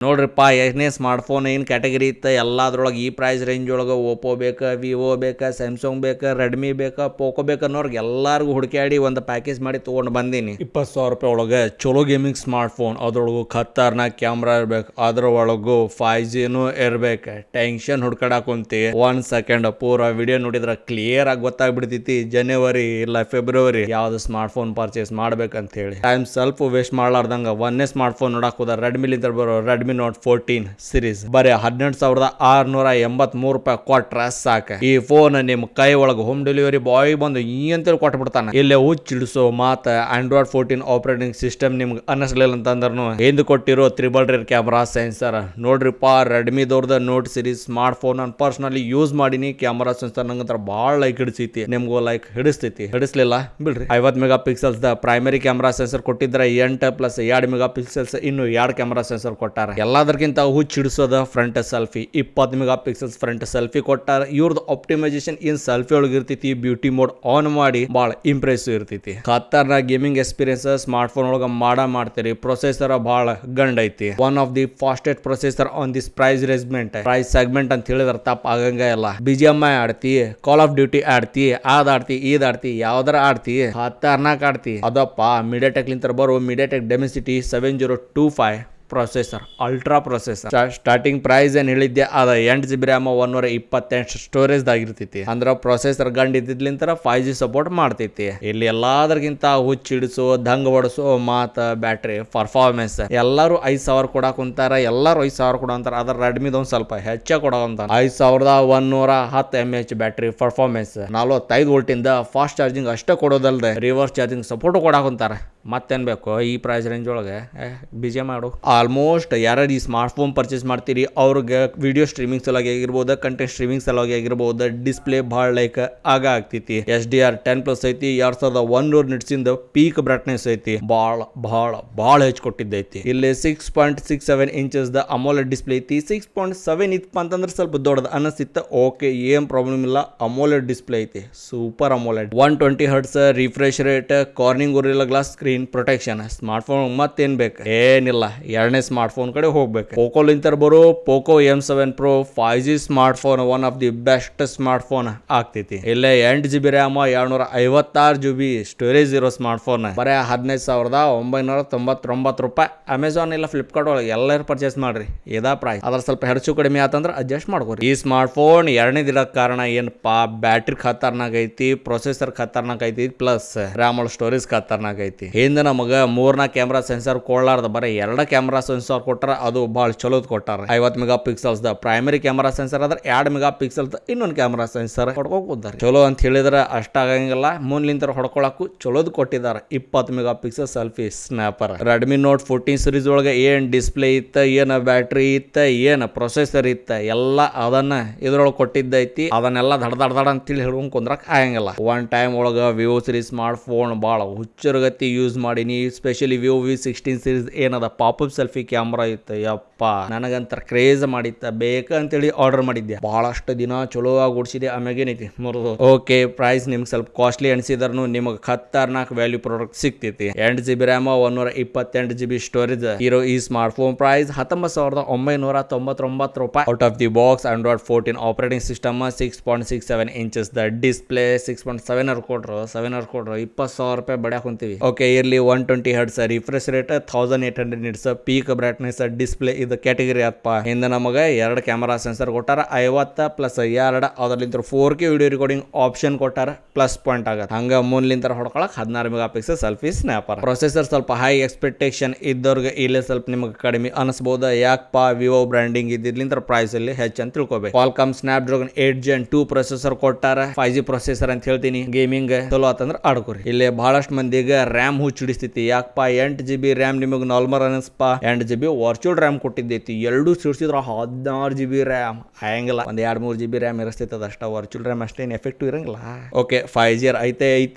ನೋಡ್ರಿಪ್ಪ ಏನೇ smart phone ಏನು category ಇತ್ತು ಎಲ್ಲದ್ರೊಳಗೆ ಈ ಪ್ರೈಸ್ ರೇಂಜ್ ಒಳಗೆ ಓಪೋ ಬೇಕಾ ವಿವೋ ಬೇಕಾ ಸ್ಯಾಮ್ಸಂಗ್ ಬೇಕಾ ರೆಡ್ಮಿ ಬೇಕಾ ಪೋಕೋ ಬೇಕಾ ಅನ್ನೋರ್ಗೆ ಎಲ್ಲರಿಗೂ ಹುಡುಕಾಡಿ ಒಂದು ಪ್ಯಾಕೇಜ್ ಮಾಡಿ ತೊಗೊಂಡು ಬಂದೀನಿ 20,000 ರೂಪಾಯಿ ಒಳಗೆ ಚಲೋ ಗೇಮಿಂಗ್ ಸ್ಮಾರ್ಟ್ ಫೋನ್. ಅದ್ರೊಳಗು ಖತರ್ನಾಕ್ ಕ್ಯಾಮ್ರಾ ಇರ್ಬೇಕು, ಅದ್ರೊಳಗು 5Gನೂ ಇರ್ಬೇಕು. ಟೆನ್ಷನ್ ಹುಡ್ಕಡಕ್ ಕುಂತಿ 1 ಸೆಕೆಂಡ್ ಪೂರ ವಿಡಿಯೋ ನೋಡಿದ್ರೆ ಕ್ಲಿಯರ್ ಆಗಿ ಗೊತ್ತಾಗ್ಬಿಡ್ತೈತಿ ಜನವರಿ ಇಲ್ಲ ಫೆಬ್ರವರಿ ಯಾವ್ದು ಸ್ಮಾರ್ಟ್ ಫೋನ್ ಪರ್ಚೇಸ್ ಮಾಡ್ಬೇಕಂತ ಹೇಳಿ. ಟೈಮ್ ಸ್ವಲ್ಪ ವೇಸ್ಟ್ ಮಾಡ್ಲಾರ್ದಂಗ ಒಂದೇ ಸ್ಮಾರ್ಟ್ ಫೋನ್ ನೋಡಕ್ ಹೋದ ರೆಡ್ಮಿಲಿಂದ ಬರೋ ರೆಡ್ಮಿ ನೋಟ್ 14 ಸೀರೀಸ್ ಬರೀ 12,683 ರೂಪಾಯಿ ಕೊಟ್ರ ಸಾಕ. ಈ ಫೋನ್ ನಿಮ್ ಕೈ ಒಳಗೆ ಹೋಮ್ ಡೆಲಿವರಿ ಬಾಯ್ ಬಂದು ಈ ಅಂತೇಳಿ ಕೊಟ್ಬಿಡ್ತಾನ. ಇಲ್ಲೇ ಹುಚ್ಚಿಡಿಸೋ ಮಾತ ಆಂಡ್ರಾಯ್ಡ್ 14 ಆಪರೇಟಿಂಗ್ ಸಿಸ್ಟಮ್ ನಿಮ್ಗೆ ಅನ್ನಿಸ್ಲಿಲ್ಲ ಅಂತಂದ್ರೂ ಹಿಂದ್ ಕೊಟ್ಟಿರೋ 3 ರೇರ್ ಕ್ಯಾಮ್ರಾ ಸೆನ್ಸರ್ ನೋಡ್ರಿಪ್ಪ. ರೆಡ್ಮಿ ದವ್ರದ ನೋಟ್ ಸೀರೀಸ್ ಸ್ಮಾರ್ಟ್ ಫೋನ್ ನಾನು ಪರ್ಸನಲಿ ಯೂಸ್ ಮಾಡೀನಿ. ಕ್ಯಾಮ್ರಾ ಸೆನ್ಸರ್ ನಂಗಂತರ ಭಾಳ ಲೈಕ್ ಹಿಡಿಸೈತಿ, ನಿಮ್ಗೂ ಲೈಕ್ ಹಿಡಿಸ್ತೈತಿ. ಹಿಡಿಸ್ಲಿಲ್ಲ ಬಿಡ್ರಿ. 50 ಮೆಗಾ ಪಿಕ್ಸೆಲ್ಸ್ ದ ಪ್ರೈಮರಿ ಕ್ಯಾಮ್ರಾ ಸೆನ್ಸರ್ ಕೊಟ್ಟಿದ್ರೆ 8 ಪ್ಲಸ್ 2 ಮೆಗಾ ಪಿಕ್ಸೆಲ್ಸ್ ಇನ್ನು 2 ಕ್ಯಾಮ್ರಾ ಸೆನ್ಸರ್ ಕೊಟ್ಟಾರ. ಎಲ್ಲದಕ್ಕಿಂತ ಹುಚ್ಚಿಡಿಸೋದ front selfie 20 megapixels front selfie ಕೊಟ್ಟಾರ. ಇವ್ರದ್ದು ಆಪ್ಟಿಮೈಸೇಷನ್ ಏನ್ ಸೆಲ್ಫಿ ಒಳಗೆ ಇರ್ತೈತಿ, ಬ್ಯೂಟಿ ಮೋಡ್ ಆನ್ ಮಾಡಿ ಭಾಳ ಇಂಪ್ರೆಸಿವ್ ಇರ್ತೈತಿ. ಖತರ್ನಾಕ್ ಗೇಮಿಂಗ್ ಎಕ್ಸ್ಪೀರಿಯನ್ಸ್ ಸ್ಮಾರ್ಟ್ ಫೋನ್ ಒಳಗೆ ಮಾಡ್ತೀರಿ. ಪ್ರೊಸೆಸರ್ ಭಾಳ ಗಂಡ್ ಐತಿ. One of the fastest processor on this price segment ಅಂತ ಹೇಳಿದ್ರೆ ತಪ್ಪ ಆಗಂಗ ಇಲ್ಲ. BGMI ಆಡ್ತಿ, ಕಾಲ್ ಆಫ್ ಡ್ಯೂಟಿ ಆಡ್ತಿ, ಆಡ್ತಿ ಯಾವ್ದಾರ ಆಡ್ತಿ, ಖತರ್ನಾಕ್ ಆಡ್ತಿ. ಅದಪ್ಪ ಮೀಡಿಯಾಟೆಕ್ ಲಿಂತ ಬರೋ MediaTek Dimensity 7025 processor, ultra processor. Starting price ಏನ್ ಹೇಳಿದ್ದೆ ಅದ 8GB RAM 128 ಸ್ಟೋರೇಜ್ ಆಗಿರ್ತೈತಿ. ಅಂದ್ರ ಪ್ರೊಸೆಸರ್ ಗಂಡ್ ಇದ್ದಿದ್ಲಿಂತರ 5G ಸಪೋರ್ಟ್ ಮಾಡ್ತೈತಿ. ಇಲ್ಲಿ ಎಲ್ಲಾದ್ರಗಿಂತ ಹುಚ್ಚಿಡಿಸೋ ದಂಗ ಹೊಡಸೋ ಮಾತ ಬ್ಯಾಟ್ರಿ ಪರ್ಫಾರ್ಮೆನ್ಸ್. ಎಲ್ಲಾರು 5,000 ಕೊಡಾಕ್ ಕುಂತಾರ, ಎಲ್ಲಾರು 5,000 ಕೊಡ ಅಂತಾರ. ಅದ್ರ ರೆಡ್ಮಿದ ಒಂದ್ ಸ್ವಲ್ಪ ಹೆಚ್ಚ ಕೊಡಂತ 5,110 mAh ಬ್ಯಾಟ್ರಿ ಪರ್ಫಾರ್ಮೆನ್ಸ್, 45 ವೋಲ್ಟಿಂದ ಫಾಸ್ಟ್ ಚಾರ್ಜಿಂಗ್ ಅಷ್ಟೇ ಕೊಡೋದಲ್ದೆ ರಿವರ್ಸ್ ಚಾರ್ಜಿಂಗ್ ಸಪೋರ್ಟ್ ಕೊಡಾಕುಂತಾರ. ಮತ್ತೇನ್ ಬೇಕು ಈ ಪ್ರೈಸ್ ರೇಂಜ್ ಒಳಗೆ BGMI ಮಾಡು. ಆಲ್ಮೋಸ್ಟ್ ಯಾರು ಈ ಸ್ಮಾರ್ಟ್ ಫೋನ್ ಪರ್ಚೇಸ್ ಮಾಡ್ತೀರಿ ಅವ್ರಿಗೆ ವಿಡಿಯೋ ಸ್ಟ್ರೀಮಿಂಗ್ ಸಲುವಾಗಿ ಆಗಿರ್ಬೋದು, ಕಂಟೆಂಟ್ ಸ್ಟ್ರೀಮಿಂಗ್ ಸಲುವಾಗಿ ಆಗಿರ್ಬೋದು, ಡಿಸ್ಪ್ಲೇ ಭಾಳ ಲೈಕ್ ಆಗ್ತೈತಿ. HDR10+ ಐತಿ, 2100 ನಿಟ್ಸಿಂದ ಪೀಕ್ ಬ್ರೈಟ್ನೆಸ್ ಐತಿ. ಭಾಳ ಹೆಚ್ಚು ಕೊಟ್ಟಿದ್ದೈತಿ. ಇಲ್ಲಿ 6.67 ಇಂಚಸ್ ದ ಅಮೋಲೆಡ್ ಡಿಸ್ಪ್ಲೇ ಐತಿ. 6.7 ಇತ್ತು ಅಂತಂದ್ರೆ ಸ್ವಲ್ಪ ದೊಡ್ಡದು ಅನಿಸ್ತಿತ್ತು. ಓಕೆ, ಏನ್ ಪ್ರಾಬ್ಲಮ್ ಇಲ್ಲ. ಅಮೋಲೆಡ್ ಡಿಸ್ಪ್ಲೇ ಐತಿ, super ಅಮೋಲೆಡ್. 120 Hz refresh rate, Corning gorilla glass screen protection. Smart phone ಮತ್ತೇನ್ ಬೇಕು? ಏನಿಲ್ಲ. ಎರಡನೇ ಸ್ಮಾರ್ಟ್ ಫೋನ್ ಕಡೆ ಹೋಗ್ಬೇಕು. ಪೋಕೋ ಲಿಂತ ಬರೋ Poco M7 Pro 5G smart phone one of the best smart phone ಆಗ್ತೈತಿ. ಇಲ್ಲೇ 8GB RAM 256GB ಸ್ಟೋರೇಜ್ ಇರೋ ಸ್ಮಾರ್ಟ್ ಫೋನ್ ಬರೀ 15,999 ರೂಪಾಯಿ. ಅಮೆಝಾನ್ ಇಲ್ಲ ಫ್ಲಿಪ್ಕಾರ್ಟ್ ಒಳಗೆ ಎಲ್ಲರೂ ಪರ್ಚೇಸ್ ಮಾಡ್ರಿ, ಇದಾ ಪ್ರೈಸ್. ಅದ್ರ ಸ್ವಲ್ಪ ಹೆಚ್ಚು ಕಡಿಮೆ ಆತಂದ್ರೆ ಅಡ್ಜಸ್ಟ್ ಮಾಡ್ಕೋರಿ. ಈ ಸ್ಮಾರ್ಟ್ ಫೋನ್ ಎರಡನೇದು ಇರೋ ಕಾರಣ ಏನಪ್ಪಾ, ಬ್ಯಾಟ್ರಿ ಖತರ್ನಾಕ್ ಐತಿ, ಪ್ರೊಸೆಸರ್ ಖತರ್ನಾಕ್ ಐತಿ, ಪ್ಲಸ್ RAM ಒಳಗೆ ಸ್ಟೋರೇಜ್ ಖತರ್ನಾಕ್ ಐತಿ. ಹಿಂದೆ ನಮಗ 3-4 ಕ್ಯಾಮ್ರಾ ಸೆನ್ಸರ್ ಕೊಡ್ಲಾರ್ದ ಬರೀ 2 ಕ್ಯಾಮ್ರಾ ಸೆನ್ಸರ್ ಕೊಟ್ಟಾರ. ಅದು ಭಾಳ ಚಲೋದ್ ಕೊಟ್ಟಾರ. 50 ಮೆಗಾ ಪಿಕ್ಸೆಲ್ಸ್ ದ ಪ್ರೈಮರಿ ಕ್ಯಾಮ್ರಾ ಸೆನ್ಸರ್ ಅದ್ರ 2 ಮೆಗಾ ಪಿಕ್ಸೆಲ್ಸ್ ಇನ್ನೊಂದು ಕ್ಯಾಮ್ರಾ ಸೆನ್ಸರ್ ಹೊಡ್ಕೋತಾರೆ. ಚಲೋ ಅಂತ ಹೇಳಿದ್ರೆ ಅಷ್ಟಾಗಂಗಿಲ್ಲ, ಮುಂದ್ಲಿಂತರ ಹೊಡ್ಕೊಳಕ್ಕೂ ಚಲೋದ್ ಕೊಟ್ಟಿದ್ದಾರೆ. 20 mega pixel selfie snapper. Redmi note 14 series ಒಳಗೆ ಏನ್ ಡಿಸ್ಪ್ಲೇ ಇತ್ತ, ಏನ್ ಬ್ಯಾಟ್ರಿ ಇತ್ತ, ಏನ್ ಪ್ರೊಸೆಸರ್ ಇತ್ತ, ಎಲ್ಲ ಅದನ್ನ ಇದ್ರೊಳಗೆ ಕೊಟ್ಟಿದ್ದೈತಿ. ಅದನ್ನೆಲ್ಲ ದಡ ಅಂತೇಳಿ ಹಿಡ್ಕೊಂಡ್ ಕುಂದ್ರಕ್ ಆಗಂಗಿಲ್ಲ. ಒನ್ ಟೈಮ್ ಒಳಗ ವಿವೋ ಸೀರೀಸ್ ಸ್ಮಾರ್ಟ್ ಫೋನ್ ಭಾಳ ಹುಚ್ಚರಗತಿ ಯೂಸ್ ಮಾಡೀನಿ. ಸ್ಪೆಷಲಿ ವಿವೋ V16 ಸೀರೀಸ್ ಏನದ ಪಾಪಪ್ ಸೆಲ್ಫಿ ಕ್ಯಾಮ್ರಾ ಇತ್ತು. ಯಪ್ಪ, ನನಗಂತ ಕ್ರೇಜ್ ಮಾಡಿತ್ತ, ಬೇಕಂತೇಳಿ ಆರ್ಡರ್ ಮಾಡಿದ್ದೆ. ಬಹಳಷ್ಟು ದಿನ ಚಲೋ ಆಗಿ ಓಡಿಸಿದೆ. ಆಮ್ಯಾಗೇನೈತಿ ಮುರಿದು. ಓಕೆ, ಪ್ರೈಸ್ ನಿಮ್ಗೆ ಸ್ವಲ್ಪ ಕಾಸ್ಟ್ಲಿ ಅನ್ಸಿದ್ರು ನಿಮಗೆ ಖತರ್ನಾಕ್ ವ್ಯಾಲ್ಯೂ ಪ್ರಾಡಕ್ಟ್ ಸಿಗ್ತೈತಿ. 8GB RAM 128GB ಸ್ಟೋರೇಜ್ ಇರೋ ಈ ಸ್ಮಾರ್ಟ್ ಫೋನ್ ಪ್ರೈಸ್ 19,999 ರೂಪಾಯಿ. Out of the box Android 14 operating system, 6.67 inches the display, 6.7 ಕೊಡ್ರು 20,000 ರೂಪಾಯಿ ಬಡ್ಯಾಕ್ ಕುಂತೀವಿ. ಓಕೆ, ಇರ್ಲಿ. 120 Hz refresh rate, 1800 nits peak brightness display. ಇದು ಕ್ಯಾಟಗರಿ ಅಪ್ಪ. ಹಿಂದೆ ನಮಗೆ 2 ಕ್ಯಾಮರಾ ಸೆನ್ಸರ್ ಕೊಟ್ಟಾರ, 50+2 ಅದರಲ್ಲಿಂದ 4K ವಿಡಿಯೋ ರೆಕಾರ್ಡಿಂಗ್ ಆಪ್ಷನ್ ಕೊಟ್ಟಾರ, ಪ್ಲಸ್ ಪಾಯಿಂಟ್ ಆಗತ್ತೆ. ಹಂಗ ಮೂನ್ಲಿಂತರ ಹೊಡ್ಕೊಳಕ್ 16 mega pixel selfie snapper. Processor ಸ್ವಲ್ಪ ಹೈ ಎಕ್ಸ್ಪೆಕ್ಟೇಷನ್ ಇದ್ದವ್ರಿಗೆ ಇಲ್ಲೇ ಸ್ವಲ್ಪ ನಿಮಗೆ ಕಡಿಮೆ ಅನಿಸಬಹುದು. ಯಾಕಪ್ಪ, ವಿವೋ ಬ್ರ್ಯಾಂಡಿಂಗ್ ಇದ್ದಿದ್ಲಿಂತ ಪ್ರೈಸ್ ಅಲ್ಲಿ ಹೆಚ್ಚು ಅಂತ ತಿಳ್ಕೊಬೇಕು. ಕ್ವಾಲ್ಕಾಮ್ ಸ್ನ್ಯಾಪ್ಡ್ರಾಗನ್ 8 Gen 2 ಪ್ರೊಸೆಸರ್ ಕೊಟ್ಟಾರ. 5G ಪ್ರೊಸೆಸರ್ ಅಂತ ಹೇಳ್ತೀನಿ. ಗೇಮಿಂಗ್ ಚಲೋ ಆತಂದ್ರೆ ಆಡ್ಕೋರಿ. ಇಲ್ಲೇ ಬಹಳಷ್ಟು ಮಂದಿಗೆ ರ್ಯಾಮ್ ಹುಚ್ಚಿಡಿಸ್ತೈತಿ. ಯಾಕಪ್ಪ, 8GB RAM ನಿಮಗೆ ನಾರ್ಮಲ್ ಅನಿಸ್ಪ, 8GB ವರ್ಚುವಲ್ ರ್ಯಾಮ್ ಕೊಟ್ಟಿದ್ದೈತಿ. ಎರಡು ಸೇರಿಸಿದ್ರ 16GB RAM. ಹಂಗಿಲ್ಲ, ಒಂದ್ 2-3GB RAM ಇರಸ್ತೈತಿ, ಅದಷ್ಟ ವರ್ಚುವಲ್ ರ್ಯಾಮ್ ಅಷ್ಟೇನು ಎಫೆಕ್ಟಿವ್ ಇರಂಗಿಲ್ಲ. ಓಕೆ, 5G ಐತಿ,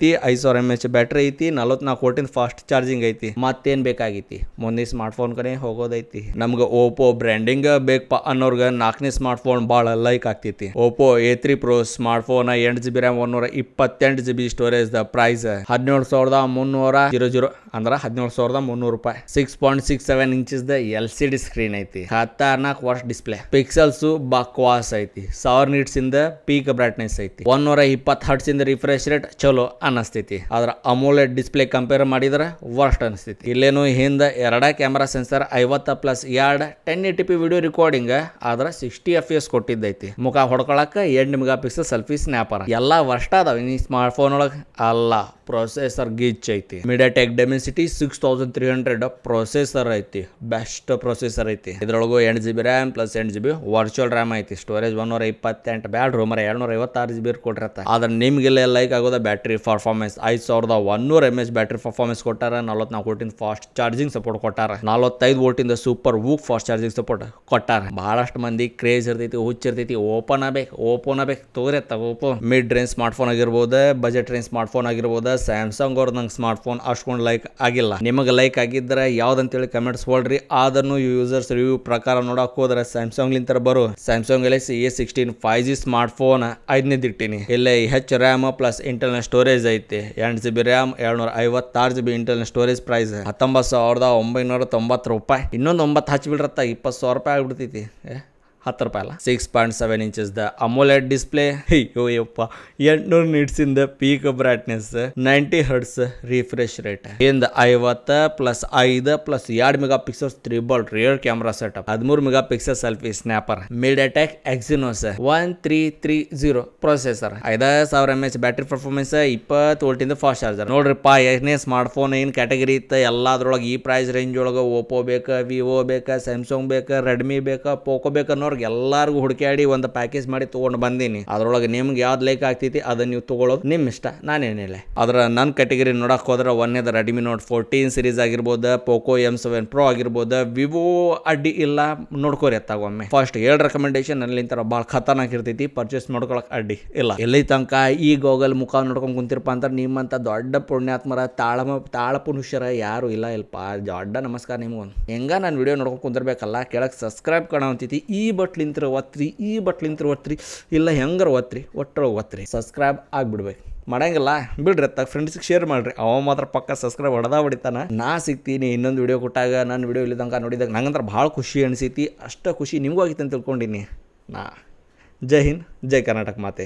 5000 mAh ಬ್ಯಾಟ್ರಿ ಐತಿ, 44 ವೋಲ್ಟಿನ ಫಾಸ್ಟ್ ಚಾರ್ಜಿಂಗ್ ಐತಿ. ಮತ್ತೇನ್ ಬೇಕಾಗೈತಿ? ಮುಂದೆ ಸ್ಮಾರ್ಟ್ ಫೋನ್ ಕಡೆ ಹೋಗೋದೈತಿ. ನಮ್ಗೆ ಓಪೋ ಬ್ರ್ಯಾಂಡಿಂಗ್ ಬೇಕಪ್ಪ ಅನ್ನೋರ್ಗ 4ನೇ ಸ್ಮಾರ್ಟ್ ಫೋನ್ ಭಾಳ ಲೈಕ್ ಆಗ್ತೈತಿ. Oppo A3 Pro smartphone 8GB RAM 128GB storage ದ ಪ್ರೈಸ್ 17,300 ಅಂದ್ರೆ 17,300 ರೂಪಾಯಿ. 6.67 ಇಂಚಸ್ ದ LCD ಸ್ಕ್ರೀನ್ ಐತಿ. 14 ವಾಟ್ಸ್ ಡಿಸ್ಪ್ಲೇ. ಪಿಕ್ಸೆಲ್ಸ್ ಬಕ್ವಾಸ್ ಐತಿ. 1000 ನಿಟ್ಸ್ ಇಂದ ಪೀಕ್ ಬ್ರೈಟ್ನೆಸ್ ಐತಿ. 120 ಹರ್ಟ್ಸ್ ಇಂದ ರಿಫ್ರೆಶ್ ರೇಟ್ ಚಲೋ ಅನಸ್ತೈತಿ. ಆದ್ರ ಅಮೋಲೆಡ್ ಡಿಸ್ಪ್ಲೇ ಕಂಪೇರ್ ಮಾಡಿದ್ರೆ ವರ್ಸ್ಟ್ ಅನಿಸ್ತೈತಿ. ಇಲ್ಲೇನು ಹಿಂದ ಎರಡ camera sensor 50+2 1080p video recording ಆದ್ರ 60 FPS ಕೊಟ್ಟಿದ್ದೈತಿ. ಮುಖ ಹೊಡ್ಕೊಳಕ 8 ಮೆಗಾ ಪಿಕ್ಸೆಲ್ ಸೆಲ್ಫಿ ಸ್ನ್ಯಾಪರ್. ಎಲ್ಲಾ ವರ್ಸ್ಟ್ ಅದಾವ ಈ ಸ್ಮಾರ್ಟ್ ಫೋನ್ ಒಳಗ. ಅಲ್ಲ ಪ್ರೊಸೆಸರ್ ಗಿಚ್ ಐತಿ. MediaTek Dimensity 6300 ಪ್ರೊಸೆಸರ್ ಐತಿ. ಬೆಸ್ಟ್ ಪ್ರೊಸೆಸರ್ ಐತಿ. ಇದ್ರೊಳಗು 8GB RAM plus 8GB virtual RAM ಐತಿ. ಸ್ಟೋರೇಜ್ 128 ಬ್ಯಾಡ್ರಿ ಮರ 256GB ಕೊಟ್ಟಿರತ್ತ. ಆದ್ರೆ ನಿಮ್ಗೆಲ್ಲ ಲೈಕ್ ಆಗೋದ battery performance. 5100 mAh battery performance ಕೊಟ್ಟಾರ. 44 ವೋಲ್ಟಿಂದ ಫಾಸ್ಟ್ ಚಾರ್ಜಿಂಗ್ ಸಪೋರ್ಟ್ ಕೊಟ್ಟಾರ. 45 ವೋಲ್ಟಿಂದ super VOOC fast charging support ಕೊಟ್ಟಾರ. ಬಹಳಷ್ಟು ಮಂದಿ ಕ್ರೇಜ್ ಇರ್ತೈತಿ, ಹುಚ್ಚಿರ್ತೈತಿ. ಓಪನ್ ಆಗ್ಬೇಕು ತಗೋರತ್ತ. Oppo mid range smart phone ಆಗಿರ್ಬೋದು, ಬಜೆಟ್ ರೇಂಜ್ ಸ್ಮಾರ್ಟ್ ಫೋನ್ ಆಗಿರ್ಬೋದು. ಸ್ಯಾಮ್ಸಂಗ್ ಅವ್ರ ನಂಗೆ ಸ್ಮಾರ್ಟ್ ಫೋನ್ ಅಷ್ಟೊಂದು ಲೈಕ್ ಆಗಿಲ್ಲ. ನಿಮಗೆ ಲೈಕ್ ಆಗಿದ್ರೆ ಯಾವ್ದಂತೇಳಿ ಕಮೆಂಟ್ಸ್ ಹೊಡ್ರಿ. ಅದನ್ನು ಯೂಸರ್ಸ್ ರಿವ್ಯೂ ಪ್ರಕಾರ ನೋಡಕ್ ಹೋದ್ರೆ ಸ್ಯಾಮ್ಸಂಗ್ ಲಿಂತ ಬರೋ Samsung Galaxy A16 5G smart phone 5ನೇದು ಇಟ್ಟಿನಿ. ಇಲ್ಲೇ ಹೆಚ್ಚು ರ್ಯಾಮ್ ಪ್ಲಸ್ ಇಂಟರ್ನಲ್ ಸ್ಟೋರೇಜ್ ಐತಿ. 8GB RAM 256GB internal storage price 19,990 ರೂಪಾಯಿ. ಇನ್ನೊಂದು 9 ಹಚ್ಚಿಬಿಡ್ರತ್ತ 20,000 ರೂಪಾಯಿ ಆಗ್ಬಿಡ್ತೈತಿ. 10 ರೂಪಾಯಿ ಅಲ್ಲ. 6.7 ಇಂಚಸ್ ದ ಅಮೋಲೆಡ್ ಡಿಸ್ಪ್ಲೇ. ಅಯ್ಯೋ ಯಪ್ಪ 800 ನಿಟ್ಸ್ ಇಂದ peak brightness 90 hertz refresh rate. ಇಂದ 50+5+2 megapixels triple rear camera setup. 13 megapixel selfie snapper. MediaTek Exynos 1330 processor. 5000 mAh battery performance. 20 ವೋಲ್ಟಿಂದ ಫಾಸ್ಟ್ ಚಾರ್ಜರ್. ನೋಡ್ರಿಪ್ಪ ಏನೇ ಸ್ಮಾರ್ಟ್ ಫೋನ್ ಏನ್ ಕ್ಯಾಟಗರಿ ಇತ್ತ ಎಲ್ಲದ್ರೊಳಗೆ ಈ ಪ್ರೈಸ್ ರೇಂಜ್ ಒಳಗೆ ಓಪೋ ಬೇಕಾ, ವಿವೋ ಬೇಕಾ, ಸ್ಯಾಮ್ಸಂಗ್ ಬೇಕಾ, ರೆಡ್ಮಿ ಬೇಕಾ, ಪೋಕೋ ಬೇಕಾ ಅನ್ನೋರ್ಗೆ ಎಲ್ಲಾರ್ಗು ಹುಡುಕಾಡಿ ಒಂದು ಪ್ಯಾಕೇಜ್ ಮಾಡಿ ತಗೊಂಡು ಬಂದೀನಿ. ಅದ್ರೊಳಗೆ ನಿಮ್ಗೆ ಯಾವ್ದು ಲೈಕ್ ಆಗ್ತೈತಿ ಅದನ್ನ ನೀವು ತಗೊಳ್ಳೋದು ನಿಮ್ಮ ಇಷ್ಟ, ನಾನೇನಿಲ್ಲ. ಅದ್ರ ನನ್ನ ಕ್ಯಾಟಗರಿ ನೋಡಕ್ ಹೋದ್ರೆ ಒಂದೇದ ರೆಡ್ಮಿ ನೋಟ್ 14 ಸೀರೀಸ್ ಆಗಿರ್ಬೋದು, ಪೋಕೋ M7 Pro ಆಗಿರ್ಬೋದು, ವಿವೋ ಅಡ್ಡಿ ಇಲ್ಲ ನೋಡ್ಕೋರಿ ಅತ್ತಾಗೊಮ್ಮೆ. ಫಸ್ಟ್ 7 ರೆಕಮೆಂಡೇಶನ್ ಅಲ್ಲಿಂತರ ಭಾಳ ಖತರ್ನಾಕ್ ಇರ್ತೈತಿ. ಪರ್ಚೇಸ್ ಮಾಡ್ಕೊಳಕ್ ಅಡ್ಡಿ ಇಲ್ಲ. ಎಲ್ಲಿ ತನಕ ಈ ಗೋಗಲ್ ಮುಖ ನೋಡ್ಕೊಂಡ್ ಕುಂತಿರಪ್ಪ ಅಂತ ನಿಮ್ಮಂತ ದೊಡ್ಡ ಪುಣ್ಯಾತ್ಮರ ತಾಳ ಪುರುಷರ ಯಾರು ಇಲ್ಲ ಇಲ್ಪ. ದೊಡ್ಡ ನಮಸ್ಕಾರ ನಿಮ್ಗೆ. ಹೆಂಗ ನಾನು ವಿಡಿಯೋ ನೋಡ್ಕೊಂಡು ಕುಂದಿರ್ಬೇಕಲ್ಲ, ಕೆಳಗೆ ಸಬ್ಸ್ಕ್ರೈಬ್ ಕಾಣಂತೈತಿ. ಈ ಬಟ್ಲಿಂತ್ರ ಒತ್ರಿ, ಈ ಬಟ್ಲಿಂತ್ರ ಒತ್ರಿ, ಇಲ್ಲ ಹೆಂಗಾರ ಒತ್ರಿ, ಒಟ್ಟೊಳಗೆ ಒತ್ರಿ. ಸಬ್ಸ್ಕ್ರೈಬ್ ಆಗ್ಬಿಡ್ಬೇಕು. ಮಾಡಂಗಿಲ್ಲ ಬಿಡ್ರಿ ಅತ್ತ ಫ್ರೆಂಡ್ಸಿಗೆ ಶೇರ್ ಮಾಡ್ರಿ. ಅವ ಮಾತ್ರ ಪಕ್ಕ ಸಬ್ಸ್ಕ್ರೈಬ್ ಹೊಡೆದಾಬಿಡ್ತಾನ. ನಾ ಸಿಗ್ತೀನಿ ಇನ್ನೊಂದು ವಿಡಿಯೋ ಕೊಟ್ಟಾಗ. ನನ್ನ ವಿಡಿಯೋ ಇಲ್ಲಿ ತನಕ ನೋಡಿದಾಗ ನಂಗಂದ್ರೆ ಭಾಳ ಖುಷಿ ಅನಿಸೈತಿ. ಅಷ್ಟು ಖುಷಿ ನಿಮಗೂ ಆಗಿತ್ತು ಅಂತ ತಿಳ್ಕೊಂಡಿನಿ ನಾ. ಜೈ ಹಿಂದ್, ಜೈ ಕರ್ನಾಟಕ ಮಾತೆ.